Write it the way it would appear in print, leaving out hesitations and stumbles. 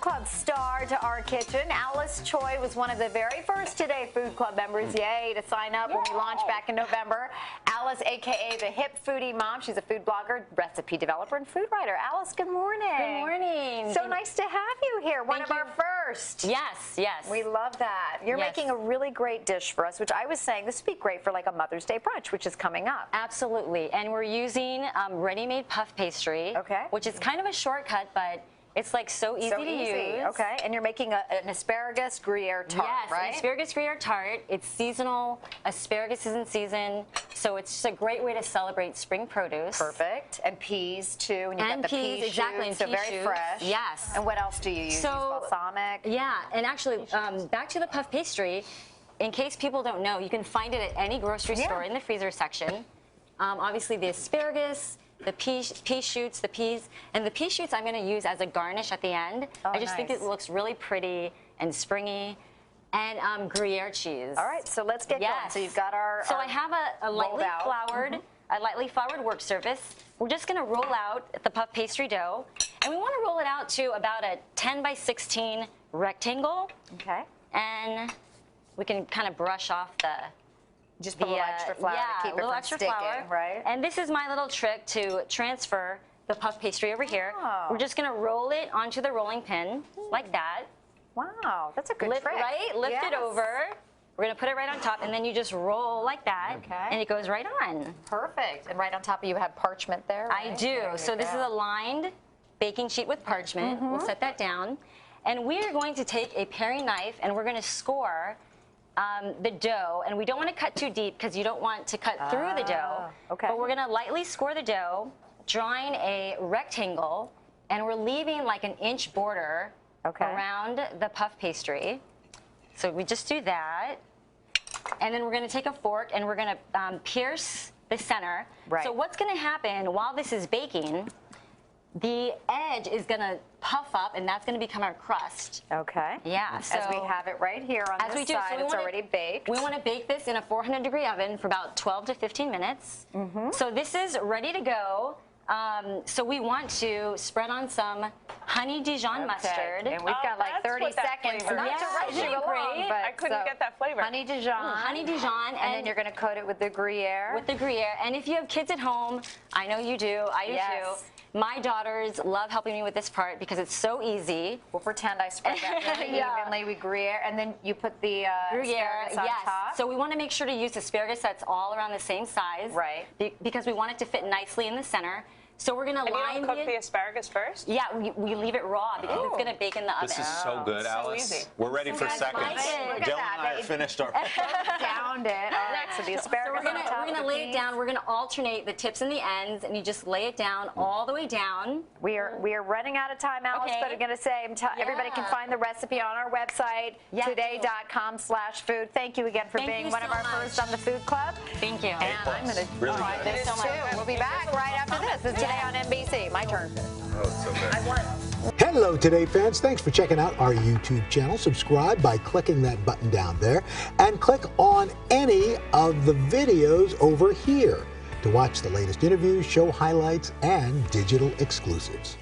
Food Club star to our kitchen. Alice Choy was one of the very first Today Food Club members, yay, to sign up when we launched back in November. Alice, a.k.a. the Hip Foodie Mom. She's a food blogger, recipe developer, and food writer. Alice, good morning. Good morning. So nice to have you here. One of our first. Yes, yes. We love that. You're making a really great dish for us, which I was saying this would be great for like a Mother's Day brunch, which is coming up. Absolutely. And we're using ready-made puff pastry, which is kind of a shortcut, but it's like so easy to use. Okay, and you're making an asparagus Gruyere tart, right? Yes, asparagus Gruyere tart. It's seasonal. Asparagus is in season, so it's just a great way to celebrate spring produce. Perfect. And peas too. And you got the peas, exactly. Shoots, so very fresh. Yes. And what else do you use? So, balsamic. Yeah, and actually, back to the puff pastry. In case people don't know, you can find it at any grocery store in the freezer section. Obviously, the asparagus, the pea shoots, the peas, and the pea shoots I'm going to use as a garnish at the end. I just think it looks really pretty and springy. And Gruyere cheese. All right, so let's get going. So you've got our I have a lightly floured work surface. We're just going to roll out the puff pastry dough, and we want to roll it out to about a 10 by 16 rectangle. Okay. And we can kind of brush off the. Just put a little extra flour to keep it from sticking, right? And this is my little trick to transfer the puff pastry over here. We're just going to roll it onto the rolling pin like that. Wow, that's a good trick. Right? Lift it over. We're going to put it right on top, and then you just roll like that, and it goes right on. Perfect. And right on top of you have parchment there, right? I do. So this is a lined baking sheet with parchment. We'll set that down. And we are going to take a paring knife, and we're going to score the dough, and we don't want to cut too deep because you don't want to cut through the dough. Okay. But we're going to lightly score the dough, drawing a rectangle, and we're leaving like an inch border around the puff pastry. So we just do that, and then we're going to take a fork and we're going to pierce the center. Right. So what's going to happen while this is baking? The edge is going to puff up, and that's going to become our crust. Okay. Yeah. So as we have it right here on this side, it's already baked. We want to bake this in a 400-degree oven for about 12 to 15 minutes. So this is ready to go. So we want to spread on some honey Dijon mustard. And we've got like 30 seconds. Not to rush you along, but I couldn't get that flavor. Honey Dijon. Honey Dijon. And then you're going to coat it with the Gruyere. With the Gruyere. And if you have kids at home, I know you do. I do too. My daughters love helping me with this part because it's so easy. We'll pretend I spread that really evenly with Gruyere, and then you put the asparagus on top. So we want to make sure to use asparagus that's all around the same size. Right. Because we want it to fit nicely in the center. So we're going to line you don't cook the asparagus first? Yeah, we leave it raw because it's going to bake in the oven. This is so good, Alice. So easy. We're ready for seconds. Jill and I are finished our downed it. All right, so the asparagus on top. We're going to lay it down. We're going to alternate the tips and the ends, and you just lay it down all the way down. We are running out of time, Alice, but I'm going to say everybody can find the recipe on our website, today.com/food. Thank you again for being one of our first on the Food Club. Thank you. And I'm going to try this too. We'll be back right after this. It's Today on NBC. My turn. Oh, it's so good. I won. Hello, Today fans. Thanks for checking out our YouTube channel. Subscribe by clicking that button down there and click on any of the videos over here to watch the latest interviews, show highlights, and digital exclusives.